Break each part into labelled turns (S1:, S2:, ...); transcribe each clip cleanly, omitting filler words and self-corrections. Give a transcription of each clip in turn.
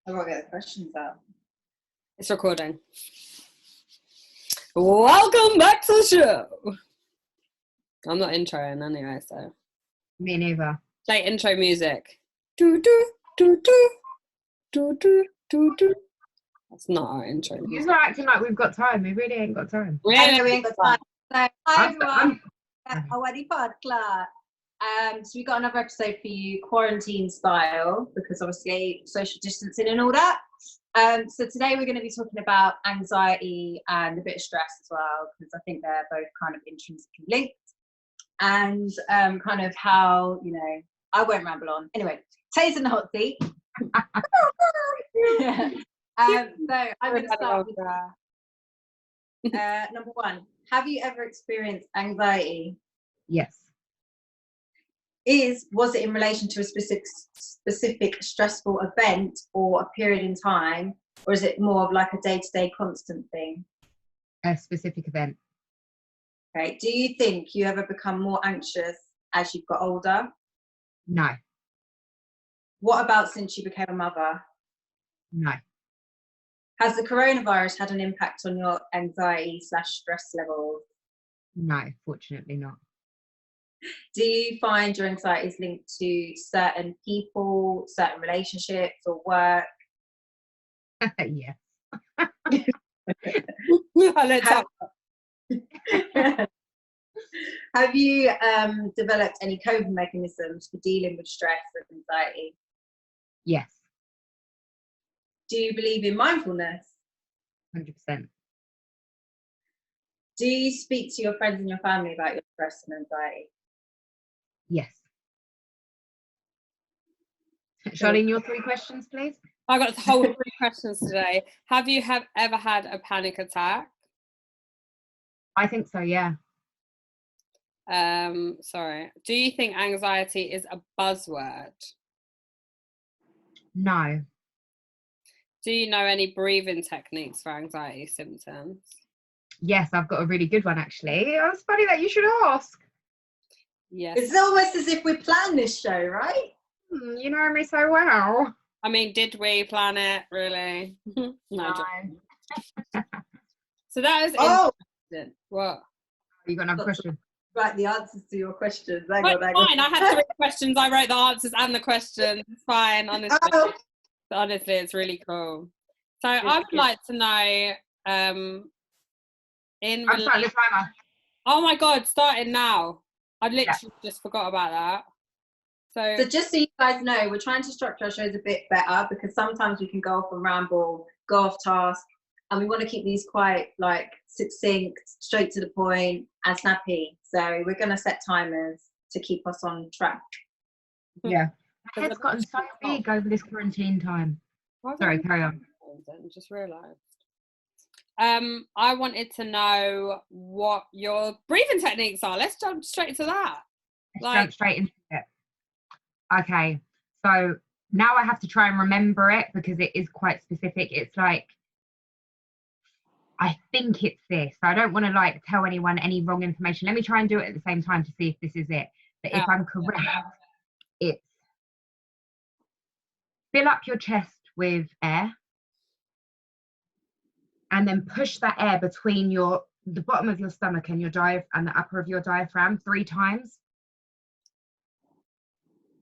S1: I've got to get the questions out.
S2: It's recording. Welcome back to the show. I'm not introing anyway, so.
S3: Me neither.
S2: Play intro music. Do do do do do do do do. That's not our intro
S3: You're
S2: music.
S3: not acting like we've got time. We really ain't got time.
S2: We
S1: I know we ain't got time. So, hi everyone.
S3: I'm-
S1: Awadi Podcast. So we got another episode for you, quarantine style, because obviously social distancing and all that. So today we're going to be talking about anxiety and a bit of stress as well, because I think they're both kind of intrinsically linked. And kind of how, you know, I won't ramble on. Anyway, Tay's in the hot seat. So I'm going to start with number one. Have you ever experienced anxiety?
S3: Yes.
S1: Was it in relation to a specific stressful event or a period in time, or is it more of like a day-to-day constant thing?
S3: A specific event.
S1: Okay. Do you think you ever become more anxious as you've got older?
S3: No.
S1: What about since you became a mother?
S3: No.
S1: Has the coronavirus had an impact on your anxiety/stress levels?
S3: No, fortunately not.
S1: Do you find your anxiety is linked to certain people, certain relationships, or work?
S3: Yes.
S1: Have you developed any coping mechanisms for dealing with stress and anxiety?
S3: Yes.
S1: Do you believe in mindfulness?
S3: 100%.
S1: Do you speak to your friends and your family about your stress and anxiety?
S3: Yes. Charlene, your 3 questions, please.
S2: I got the whole 3 questions today. Have you ever had a panic attack?
S3: I think so, yeah.
S2: Sorry. Do you think anxiety is a buzzword?
S3: No.
S2: Do you know any breathing techniques for anxiety symptoms?
S3: Yes, I've got a really good one, actually. It's funny that you should ask.
S2: Yes.
S1: It's almost as if we planned this show, right?
S3: You know me so well.
S2: I mean, did we plan it, really? No. So that is interesting. What?
S3: You got another question?
S1: Right, the answers to your questions.
S2: Fine, I had 3 questions. I wrote the answers and the questions. It's fine, honestly.
S1: Oh.
S2: Honestly, it's really cool. So I would like to know,
S3: I'm starting the timer.
S2: Oh my God, starting now. I literally just forgot about that.
S1: So just so you guys know, we're trying to structure our shows a bit better, because sometimes we can go off and ramble, go off task, and we want to keep these quite like succinct, straight to the point, and snappy. So we're going to set timers to keep us on track.
S3: Yeah. My head's gotten so big over this quarantine time. Sorry, carry on.
S2: I just realised. I wanted to know what your breathing techniques are. Let's jump straight to that.
S3: Jump straight into it. Okay, so now I have to try and remember it because it is quite specific. It's like, I think it's this. So I don't want to like tell anyone any wrong information. Let me try and do it at the same time to see if this is it. But if I'm correct, it's fill up your chest with air and then push that air between the bottom of your stomach and and the upper of your diaphragm 3 times.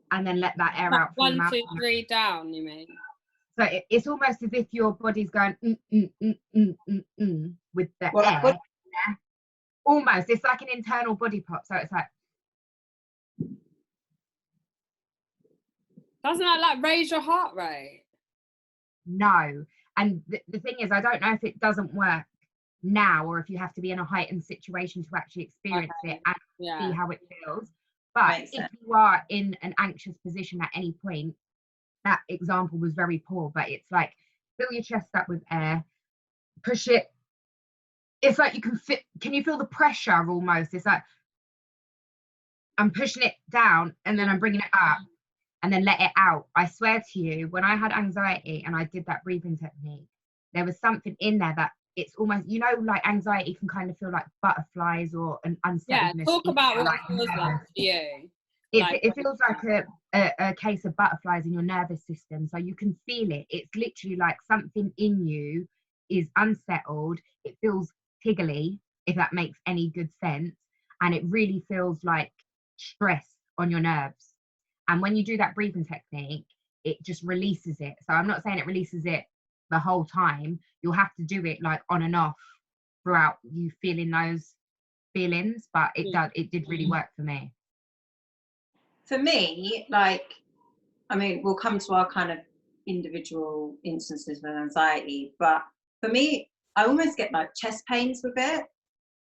S3: And then let that air out.
S2: 1, 2, 3 down, you mean?
S3: So it's almost as if your body's going with the air.
S1: What?
S3: Almost. It's like an internal body pop. So it's like.
S2: Doesn't that like raise your heart rate?
S3: No. And the thing is, I don't know if it doesn't work now or if you have to be in a heightened situation to actually experience it and see how it feels. But if you are in an anxious position at any point, that example was very poor, but it's like fill your chest up with air, push it. It's like can you feel the pressure almost? It's like I'm pushing it down and then I'm bringing it up and then let it out. I swear to you, when I had anxiety and I did that breathing technique, there was something in there that it's almost, you know, like anxiety can kind of feel like butterflies or an unsettledness.
S2: Yeah, talk about what it feels like to you.
S3: It feels like a case of butterflies in your nervous system. So you can feel it. It's literally like something in you is unsettled. It feels tiggly, if that makes any good sense. And it really feels like stress on your nerves. And when you do that breathing technique, it just releases it. So I'm not saying it releases it the whole time. You'll have to do it like on and off throughout you feeling those feelings. But it did really work for me.
S1: For me, like, I mean, we'll come to our kind of individual instances with anxiety, but for me, I almost get like chest pains with it.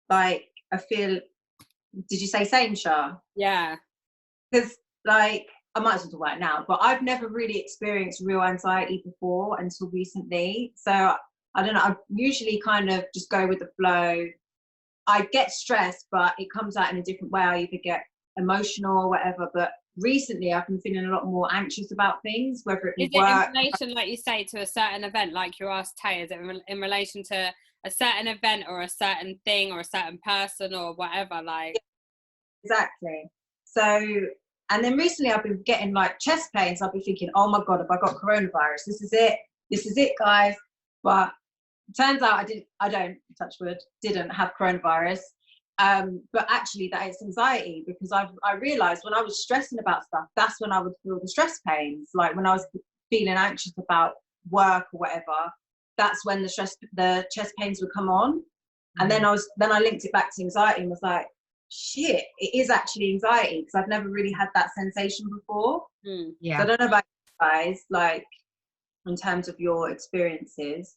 S1: Like, I feel, did you say same, Shah?
S2: Yeah.
S1: Because, like, I might as well talk about it now, but I've never really experienced real anxiety before until recently. So, I don't know, I usually kind of just go with the flow. I get stressed, but it comes out in a different way. I either get emotional or whatever, but recently I've been feeling a lot more anxious about things, whether it be work.
S2: In relation, like you say, to a certain event, like you asked Tay, is it in relation to a certain event or a certain thing or a certain person or whatever? Like,
S1: exactly. So, and then recently I've been getting like chest pains. I've been thinking, oh my God, have I got coronavirus? This is it, guys. But it turns out I don't, touch wood, didn't have coronavirus. But actually that is anxiety, because I realized when I was stressing about stuff, that's when I would feel the stress pains. Like when I was feeling anxious about work or whatever, that's when the chest pains would come on. And then I linked it back to anxiety and was like, shit, it is actually anxiety, because I've never really had that sensation before.
S3: Yeah.
S1: So I don't know about you guys, like in terms of your experiences.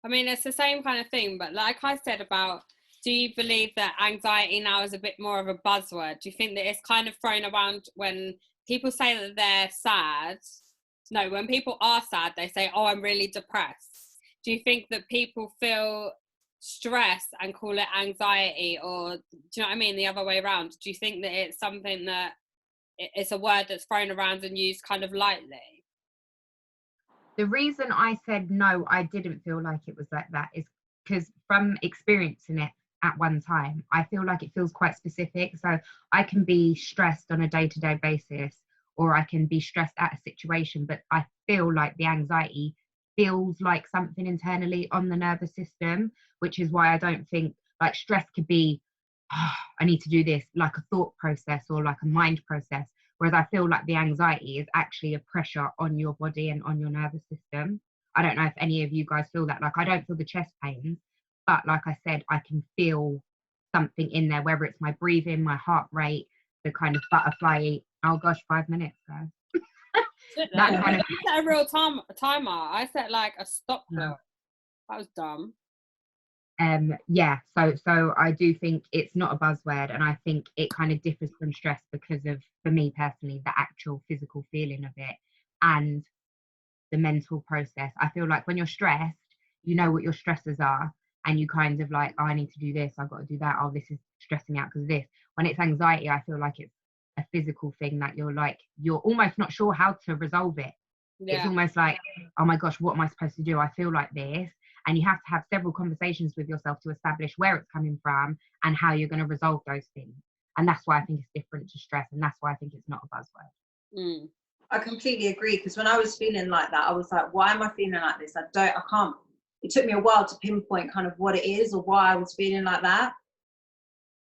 S2: I mean, it's the same kind of thing, but like I said about, do you believe that anxiety now is a bit more of a buzzword? Do you think that it's kind of thrown around when people say that they're sad? No, when people are sad, they say, oh, I'm really depressed. Do you think that people feel stress and call it anxiety, or do you know what I mean? The other way around. Do you think that it's something that it's a word that's thrown around and used kind of lightly?
S3: The reason I said no, I didn't feel like it was like that is because from experiencing it at one time, I feel like it feels quite specific. So I can be stressed on a day-to-day basis, or I can be stressed at a situation, but I feel like the anxiety feels like something internally on the nervous system, which is why I don't think like stress could be, oh, I need to do this, like a thought process or like a mind process. Whereas I feel like the anxiety is actually a pressure on your body and on your nervous system. I don't know if any of you guys feel that. Like, I don't feel the chest pains, but like I said, I can feel something in there, whether it's my breathing, my heart rate, the kind of butterfly. Oh gosh, 5 minutes, guys.
S2: That kind of, I set a real timer. I set like a stop clock. That was dumb.
S3: Yeah, so I do think it's not a buzzword, and I think it kind of differs from stress because of, for me personally, the actual physical feeling of it and the mental process. I feel like when you're stressed, you know what your stressors are, and you kind of like, oh, I need to do this, I've got to do that, oh, this is stressing me out because of this. When it's anxiety, I feel like it's a physical thing that you're almost not sure how to resolve it. It's almost like, oh my gosh, what am I supposed to do? I feel like this. And you have to have several conversations with yourself to establish where it's coming from and how you're going to resolve those things. And that's why I think it's different to stress, and that's why I think it's not a buzzword.
S1: I completely agree, because when I was feeling like that, I was like, why am I feeling like this? I can't. It took me a while to pinpoint kind of what it is or why I was feeling like that.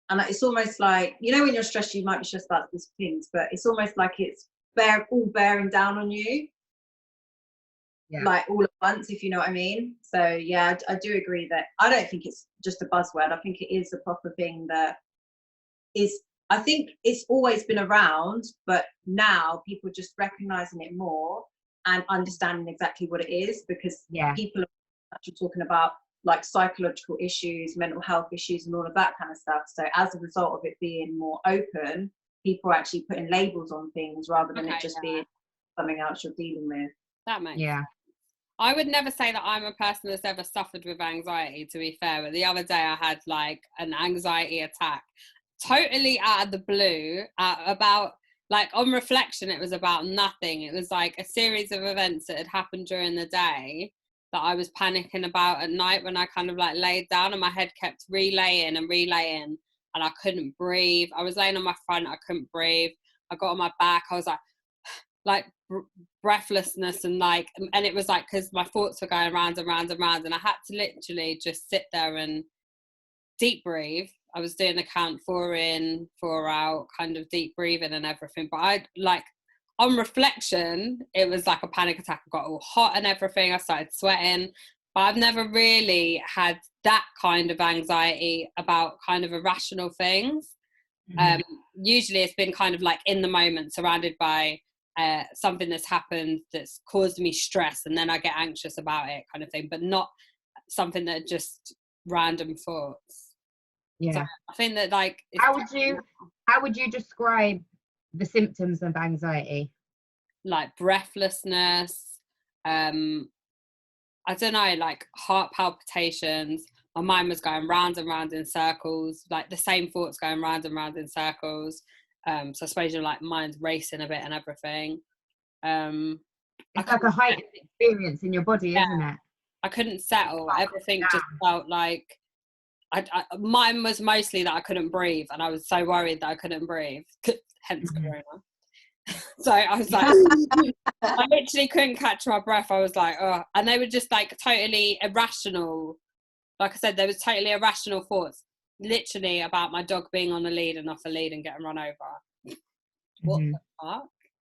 S1: And it's almost like, you know, when you're stressed, you might be stressed about these things, but it's almost like it's all bearing down on you. Yeah. Like all at once, if you know what I mean. So yeah, I do agree that I don't think it's just a buzzword. I think it is a proper thing that is, I think it's always been around, but now people are just recognizing it more and understanding exactly what it is, because people are actually talking about like psychological issues, mental health issues and all of that kind of stuff. So as a result of it being more open, people are actually putting labels on things rather than it just being something else you're dealing with.
S2: That makes sense. I would never say that I'm a person that's ever suffered with anxiety, to be fair, but the other day I had like an anxiety attack, totally out of the blue, about, like, on reflection, it was about nothing. It was like a series of events that had happened during the day that I was panicking about at night when I kind of like laid down, and my head kept relaying and I couldn't breathe. I was laying on my front, I couldn't breathe. I got on my back. I was like breathlessness and it was like, because my thoughts were going round and round and round, and I had to literally just sit there and deep breathe. I was doing the count 4 in, 4 out, kind of deep breathing and everything. But I on reflection, it was like a panic attack. I got all hot and everything. I started sweating. But I've never really had that kind of anxiety about kind of irrational things. Usually it's been kind of like in the moment, surrounded by something that's happened that's caused me stress, and then I get anxious about it, kind of thing, but not something that just random thoughts.
S3: Yeah.
S2: So I think that like,
S3: how would you describe the symptoms of anxiety?
S2: Like breathlessness, I don't know, like heart palpitations. My mind was going round and round in circles, like the same thoughts going round and round in circles. So I suppose your like mind's racing a bit and everything.
S3: It's like a heightened experience in your body, isn't it?
S2: I couldn't settle. Everything just felt like mine was mostly that I couldn't breathe, and I was so worried that I couldn't breathe, hence Corona. So I was like, I literally couldn't catch my breath. I was like, oh, and they were just like totally irrational. Like I said, there was totally irrational thoughts, literally about my dog being on the lead and off the lead and getting run over. What the fuck?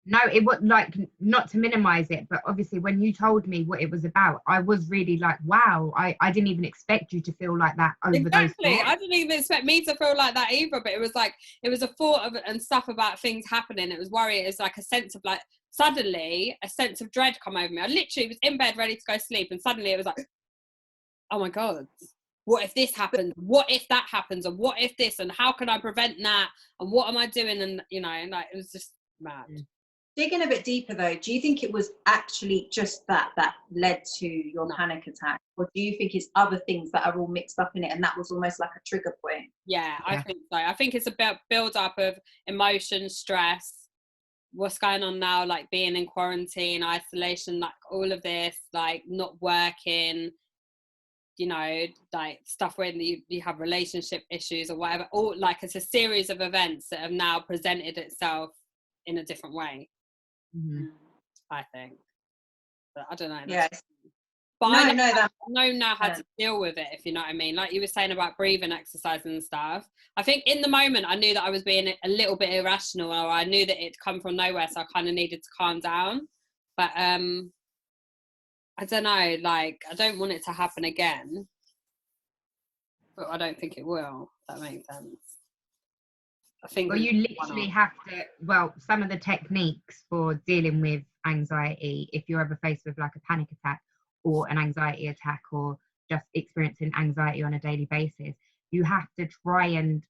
S3: No, it was like, not to minimize it, but obviously when you told me what it was about, I was really like, wow, I didn't even expect you to feel like that over
S2: exactly.
S3: those thoughts.
S2: I didn't even expect me to feel like that either, but it was like, it was a thought of and stuff about things happening. It was worry. It was like a sense of like, suddenly a sense of dread come over me. I literally was in bed ready to go sleep, and suddenly it was like, oh my God, what if this happens? What if that happens? And what if this? And how can I prevent that? And what am I doing? And you know, and like, it was just mad.
S1: Digging a bit deeper though, do you think it was actually just that led to your panic attack, or do you think it's other things that are all mixed up in it, and that was almost like a trigger point?
S2: Yeah, I think so. I think it's a build up of emotion, stress, what's going on now, like being in quarantine, isolation, like all of this, like not working, you know, like stuff when you have relationship issues or whatever. All like, it's a series of events that have now presented itself in a different way. I think, but I don't know.
S1: Yeah,
S2: but I know now how to deal with it, if you know what I mean. Like you were saying about breathing exercise and stuff. I think in the moment I knew that I was being a little bit irrational, or I knew that it'd come from nowhere, so I kind of needed to calm down. But I don't know. Like I don't want it to happen again, but I don't think it will. If that makes sense. I think.
S3: Well, you literally have to. Well, some of the techniques for dealing with anxiety, if you're ever faced with like a panic attack or an anxiety attack, or just experiencing anxiety on a daily basis, you have to try and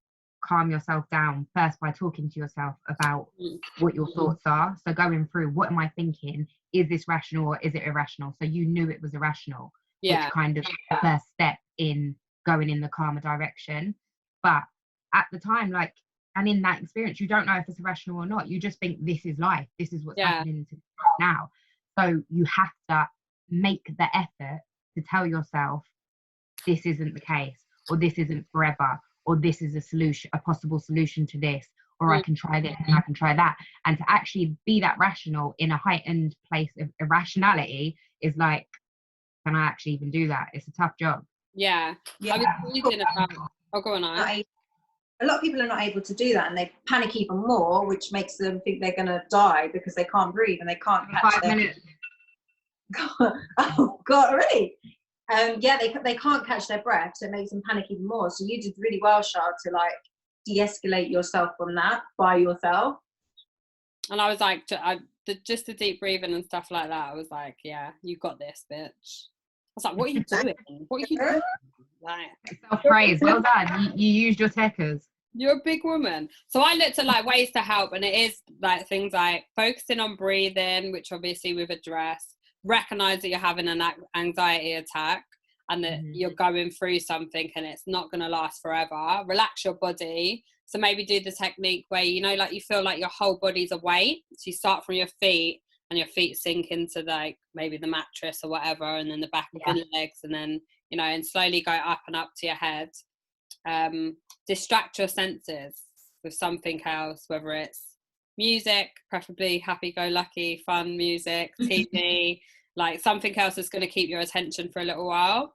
S3: calm yourself down first by talking to yourself about what your thoughts are. So going through, what am I thinking? Is this rational or is it irrational? So you knew it was irrational, which kind of the first step in going in the calmer direction. But at the time, like, and in that experience, you don't know if it's irrational or not. You just think this is life. This is what's happening now. So you have to make the effort to tell yourself this isn't the case, or this isn't forever, or this is a solution, a possible solution to this, or I can try this and I can try that. And to actually be that rational in a heightened place of irrationality is like, can I actually even do that? It's a tough job.
S2: I was reading about, go on.
S1: A lot of people are not able to do that, and they panic even more, which makes them think they're going to die because they can't breathe and they can't catch
S3: 5 minutes.
S1: Oh God, really? They can't catch their breath, so it makes them panic even more. So you did really well, Shah, to like de-escalate yourself from that by yourself.
S2: And I was like, just the deep breathing and stuff like that. I was like, yeah, you got this, bitch. I was like, what are you doing? What are you doing? Like,
S3: self-praise. Well done. You used your techers.
S2: You're a big woman. So I looked at like ways to help, and it is like things like focusing on breathing, which obviously we've addressed. Recognize that you're having an anxiety attack and that you're going through something and it's not going to last forever. Relax your body. So maybe do the technique where, you know, like you feel like your whole body's a weight. So you start from your feet, and your feet sink into like maybe the mattress or whatever, and then the back of your legs, and then, you know, and slowly go up and up to your head. Distract your senses with something else, whether it's music, preferably happy-go-lucky, fun music, TV, like something else that's going to keep your attention for a little while.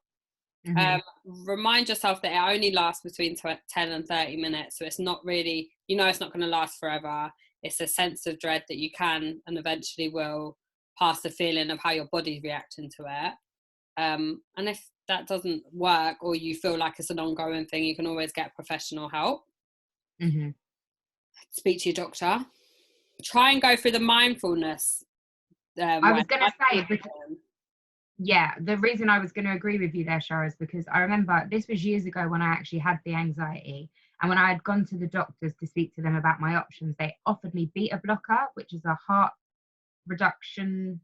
S2: Remind yourself that it only lasts between 10 and 30 minutes, so it's not really, it's not going to last forever. It's a sense of dread that you can and eventually will pass the feeling of how your body's reacting to it. And if that doesn't work, or you feel like it's an ongoing thing, you can always get professional help. Speak to your doctor. Try and go through the mindfulness.
S3: I was going to say, because, the reason I was going to agree with you there, Shara, is because I remember this was years ago when I actually had the anxiety, and when I had gone to the doctors to speak to them about my options, they offered me beta blocker, which is a heart reduction.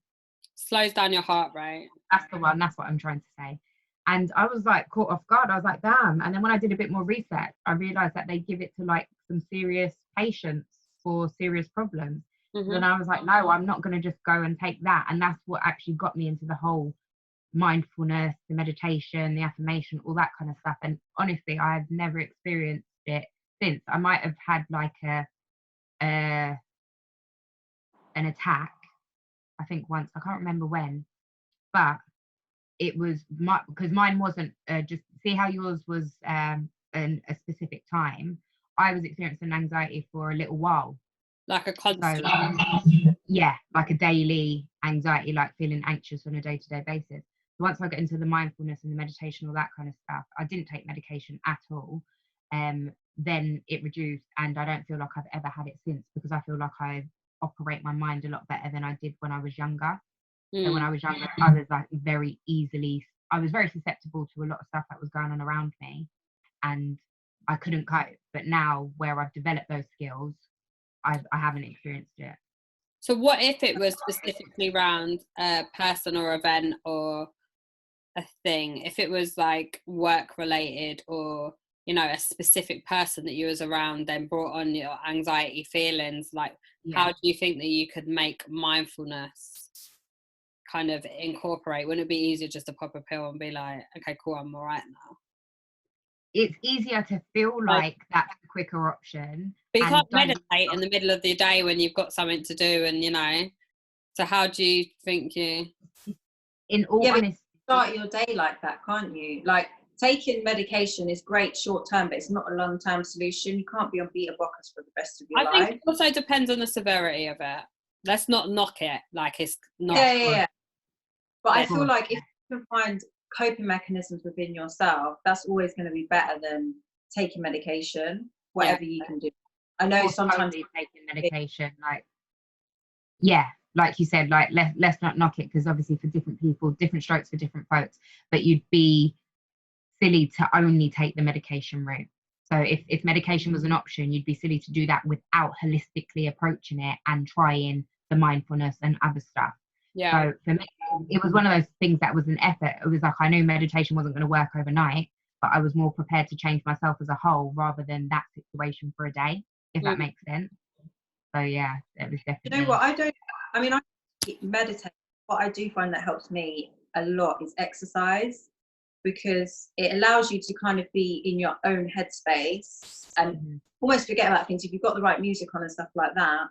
S2: Slows down your heart rate.
S3: That's the one. That's what I'm trying to say. And I was like caught off guard. I was like, damn. And then when I did a bit more research, I realized that they give it to like some serious patients for serious problems. Then I was like, no, I'm not going to just go and take that. And that's what actually got me into the whole mindfulness, the meditation, the affirmation, all that kind of stuff. And honestly, I've never experienced it since. I might have had like an attack, I think once, I can't remember when, but it was because mine wasn't just, see how yours was in a specific time. I was experiencing anxiety for a little while,
S2: like a constant.
S3: So, like a daily anxiety, like feeling anxious on a day-to-day basis. So once I got into the mindfulness and the meditation, all that kind of stuff, I didn't take medication at all. Then it reduced, and I don't feel like I've ever had it since, because I feel like I operate my mind a lot better than I did when I was younger. So when I was younger, I was like I was very susceptible to a lot of stuff that was going on around me, and I couldn't cope. But now, where I've developed those skills, I haven't experienced it.
S2: So what if it was specifically around a person or event or a thing? If it was like work related, or a specific person that you was around then brought on your anxiety feelings, like how do you think that you could make mindfulness kind of incorporate? Wouldn't it be easier just to pop a pill and be like, okay, cool, I'm all right now?
S3: It's easier to feel like that's the quicker option.
S2: But you can't meditate in the middle of the day when you've got something to do, and so how do you think you...
S3: In all honesty,
S1: start your day like that, can't you? Like, taking medication is great short term, but it's not a long term solution. You can't be on beta blockers for the rest of your life.
S2: I think it also depends on the severity of it. Let's not knock it like it's not.
S1: Yeah. But I feel like if you can find coping mechanisms within yourself, that's always going to be better than taking medication, whatever you can do. I know sometimes
S3: taking medication, like you said, like let's not knock it, because obviously for different people, different strokes for different folks, but you'd be silly to only take the medication route. So if medication was an option, you'd be silly to do that without holistically approaching it and trying the mindfulness and other stuff. So for me, it was one of those things that was an effort. It was like, I knew meditation wasn't going to work overnight, but I was more prepared to change myself as a whole rather than that situation for a day, if that makes sense. So it was definitely...
S1: You know what, I meditate. What I do find that helps me a lot is exercise, because it allows you to kind of be in your own headspace and almost forget about things. If you've got the right music on and stuff like that,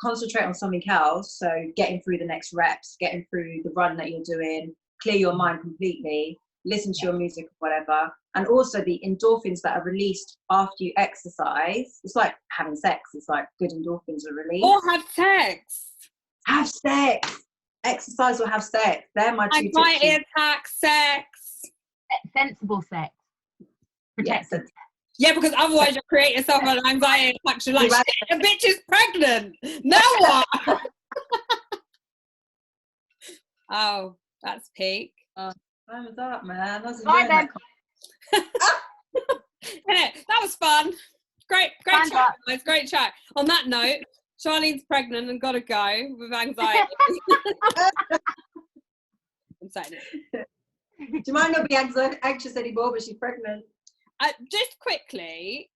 S1: concentrate on something else. So getting through the next reps, getting through the run that you're doing, clear your mind completely, listen to your music or whatever. And also the endorphins that are released after you exercise. It's like having sex. It's like good endorphins are released.
S2: Or have sex.
S1: Have sex. Exercise or have sex. They're my two tips.
S2: Anxiety attack, sex.
S3: Sensible sex. Protected sex.
S2: Yeah, because otherwise you'll create yourself an anxiety attack. You're like, shit, the bitch is pregnant. Now what? Oh, that's peak.
S1: Time was up, man.
S3: Bye,
S2: That was fun. Great chat, guys. Great chat. On that note, Charlene's pregnant and got to go with anxiety. I'm saying it.
S1: She might not be anxious anymore, but she's pregnant.
S2: Just quickly,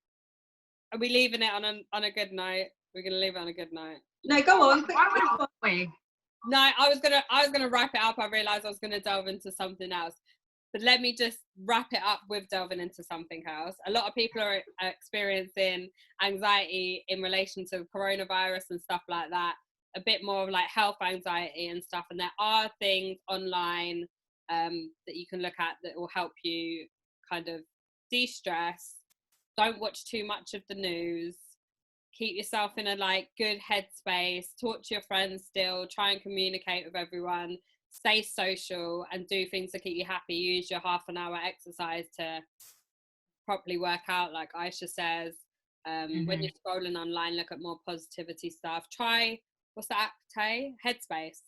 S2: are we leaving it on a good note? We're gonna leave it on a good note.
S1: No, go on.
S2: No, I was gonna wrap it up. I realised I was gonna delve into something else. But let me just wrap it up with delving into something else. A lot of people are experiencing anxiety in relation to coronavirus and stuff like that, a bit more of like health anxiety and stuff. And there are things online that you can look at that will help you kind of de-stress. Don't watch too much of the news. Keep yourself in a like good headspace. Talk to your friends still. Try and communicate with everyone. Stay social and do things to keep you happy. Use your half an hour exercise to properly work out, like Aisha says. When you're scrolling online, look at more positivity stuff. Try, what's the app, Tay? Headspace.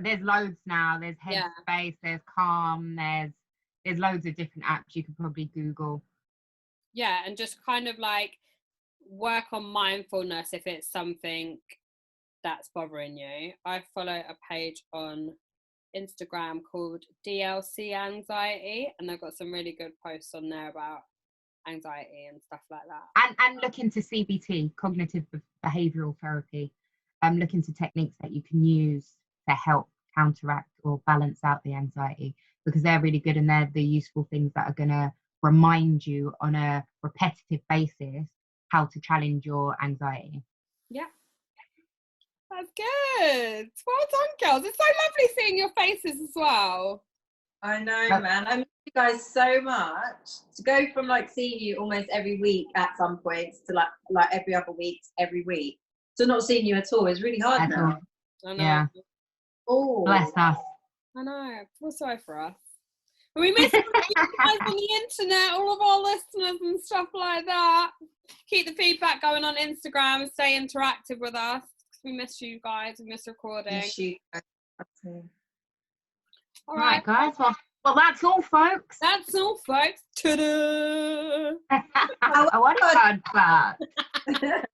S3: There's loads now. There's Headspace, there's Calm, there's loads of different apps you could probably Google.
S2: Yeah, and just kind of like work on mindfulness if it's something that's bothering you. I follow a page on Instagram called DLC Anxiety, and they've got some really good posts on there about anxiety and stuff like that.
S3: And look into CBT, cognitive behavioural therapy. Look into techniques that you can use to help counteract or balance out the anxiety, because they're really good, and they're the useful things that are going to remind you on a repetitive basis how to challenge your anxiety.
S2: Yeah, that's good. Well done, girls. It's so lovely seeing your faces as well.
S1: I know, man. I miss you guys so much. To go from like seeing you almost every week at some points to like every other week, every week, to not seeing you at all is really hard now.
S2: I know.
S3: Yeah.
S1: Oh,
S3: bless us.
S2: I know. Feel sorry for us. And we miss you guys on the internet, all of our listeners and stuff like that. Keep the feedback going on Instagram. Stay interactive with us. We miss you guys. We miss recording.
S1: Miss you.
S3: All right, guys. Well, that's all, folks.
S2: That's all, folks. Ta-da!
S3: I want a card.